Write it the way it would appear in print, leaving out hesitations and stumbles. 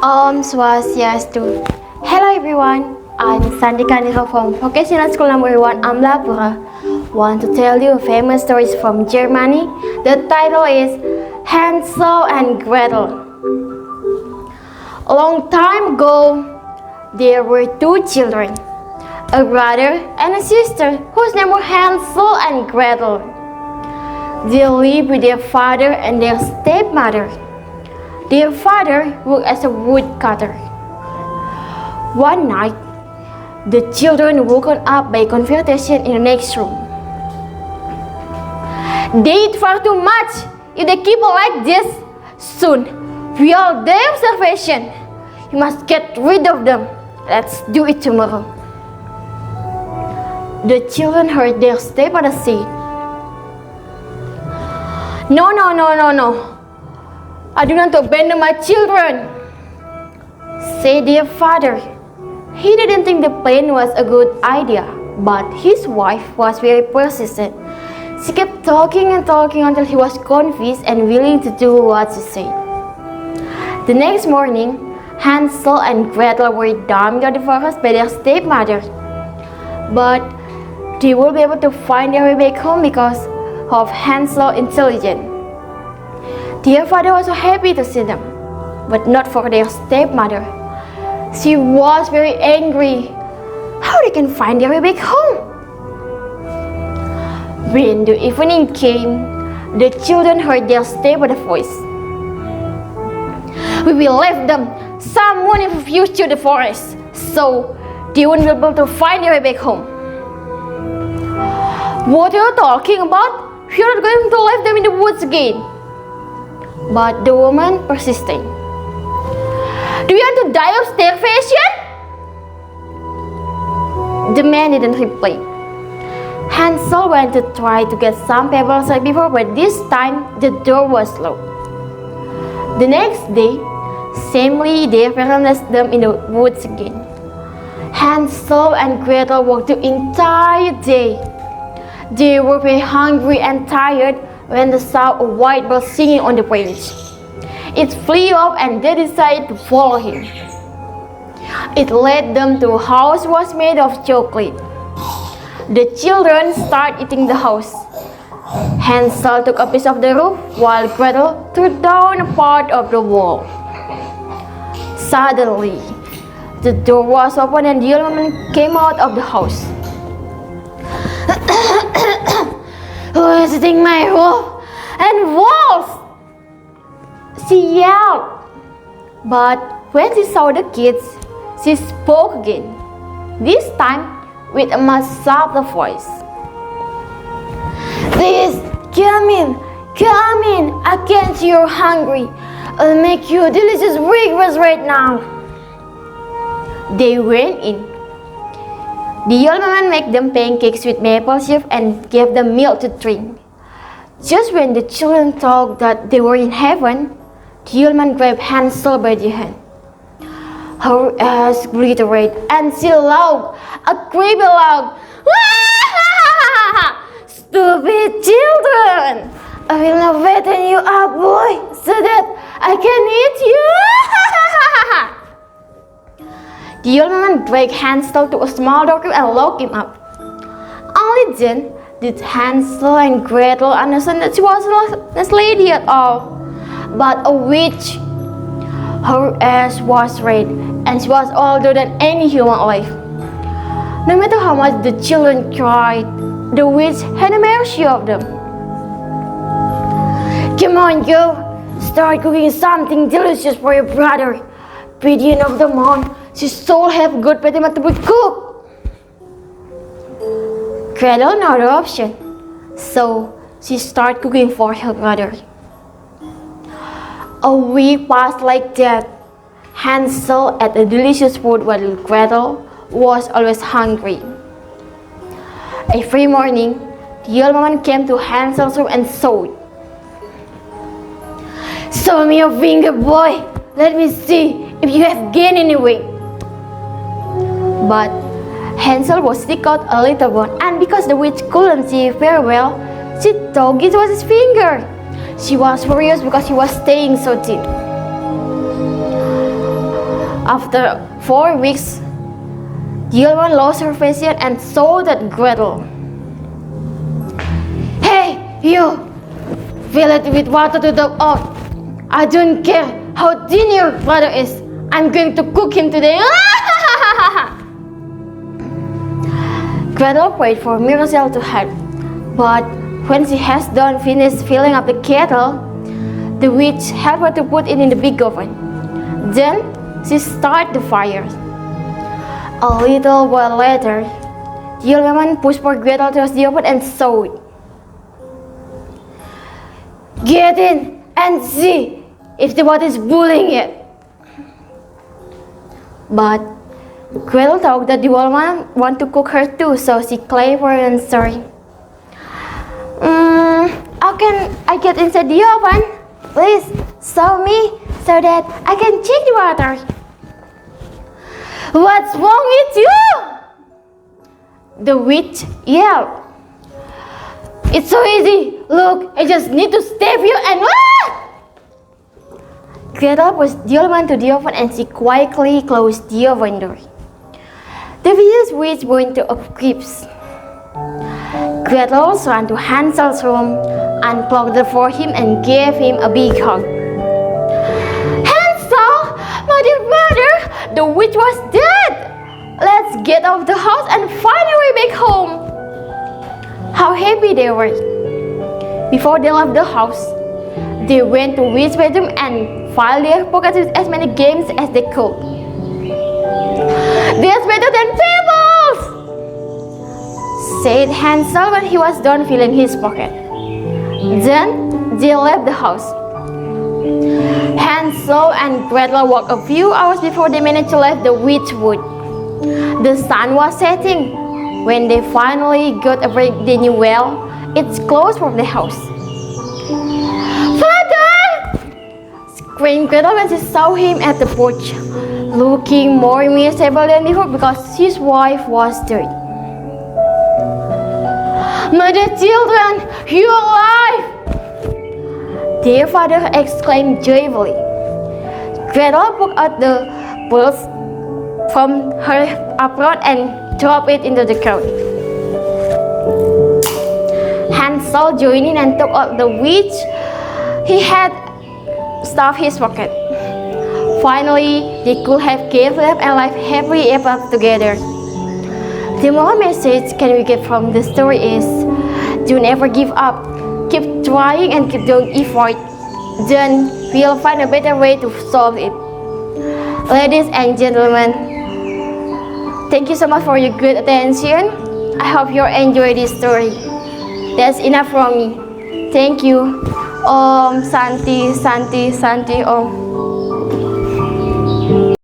Swastiastu. Hello everyone, I'm Shantika from Vocational School number 1 Amlapura. Want to tell you a famous stories from Germany. The title is Hansel and Gretel. A long time ago, there were two children, a brother and a sister whose name were Hansel and Gretel. They lived with their father and their stepmother. Their father worked as a woodcutter. One night, the children woken up by conversation in the next room. They eat far too much. If they keep like this, soon we all die of starvation. You must get rid of them. Let's do it tomorrow. The children heard their stepmother say, No. I do not abandon my children, said their father. He didn't think the plan was a good idea, but his wife was very persistent. She kept talking until he was convinced and willing to do what she said. The next morning, Hansel and Gretel were dumped in the forest by their stepmother. But they will be able to find their way back home because of Hansel's intelligence. Their father was so happy to see them, but not for their stepmother. She was very angry. How they can find their way back home? When the evening came, the children heard their stepmother's voice. We will leave them. Someone will refuse to the forest, so they won't be able to find their way back home. What are you talking about? We are not going to leave them in the woods again. But the woman persisted. Do you want to die of starvation? The man didn't reply. Hansel went to try to get some pebbles like before, but this time the door was locked. The next day, suddenly their parents left them in the woods again. Hansel and Gretel walked the entire day. They were very hungry and tired when they saw a white bird singing on the branch. It flew up and they decided to follow him. It led them to a house that was made of chocolate. The children started eating the house. Hansel took a piece of the roof while Gretel threw down a part of the wall. Suddenly, the door was open and the old woman came out of the house. Who is eating my roof and walls? She yelled. But when she saw the kids, she spoke again, this time with a much softer voice. Please, come in. I can see you're hungry. I'll make you a delicious breakfast right now. They went in. The old woman made them pancakes with maple syrup and gave them milk to drink. Just when the children thought that they were in heaven, the old woman grabbed Hansel by the hand. Her eyes glittered and she laughed, a creepy laugh. Stupid children! I will not fatten you up, boy, so that I can eat you. The old woman dragged Hansel to a small doorway and locked him up. Only then did Hansel and Gretel understand that she was not a lady at all, but a witch. Her eyes was red and she was older than any human alive. No matter how much the children cried, the witch had mercy of them. Come on, girl, start cooking something delicious for your brother. By the end of the month, she should have good potato to be cooked. Gretel no other option, so she started cooking for her brother. A week passed like that. Hansel ate a delicious food while Gretel was always hungry. Every morning, the old woman came to Hansel's room and said, Show me your finger, boy. Let me see if you have gained any weight. But Hansel was stick out a little bone, and because the witch couldn't see very well, she thought it was his finger. She was furious because he was staying so thin. After 4 weeks, the old one lost her vision and saw that Gretel. Hey, you! Fill it with water to the earth. I don't care how thin your brother is. I'm going to cook him today. Gretel prayed for Miracel to help, but when she has finished filling up the kettle, the witch helped her to put it in the big oven. Then she started the fire. A little while later, the old woman pushed for Gretel towards the oven and saw it. Get in and see if the water is boiling yet. But Gretel thought that the old woman wanted to cook her too, so she clever and sorry. How can I get inside the oven? Please show me so that I can check the water. What's wrong with you? The witch yelled. It's so easy. Look, I just need to stab you and Gretel pushed the old man to the oven and she quietly closed the oven door. The village witch went to a crypt. Gretel ran to Hansel's room, unplugged it for him and gave him a big hug. Hansel, my dear brother, the witch was dead. Let's get out of the house and find our way back home. How happy they were. Before they left the house, they went to witch's bedroom and filled their pockets with as many games as they could. That's better than pebbles, said Hansel when he was done filling his pocket. Then they left the house. Hansel and Gretel walked a few hours before they managed to leave the witch wood. The sun was setting. When they finally got a break, they knew well it's close from the house. Father! Screamed Gretel when she saw him at the porch, looking more miserable than before because his wife was dead. My dear children, you're alive! Their father exclaimed joyfully. Gretel took out the pearls from her apron and dropped it into the ground. Hansel joined in and took out the witch he had stuffed his pocket. Finally, they could have gave up and lived happily ever after together. The moral message can we get from the story is, don't ever give up. Keep trying and keep doing effort. Then we'll find a better way to solve it. Ladies and gentlemen, thank you so much for your good attention. I hope you enjoy this story. That's enough from me. Thank you. Om Santi, Santi, Santi, Om.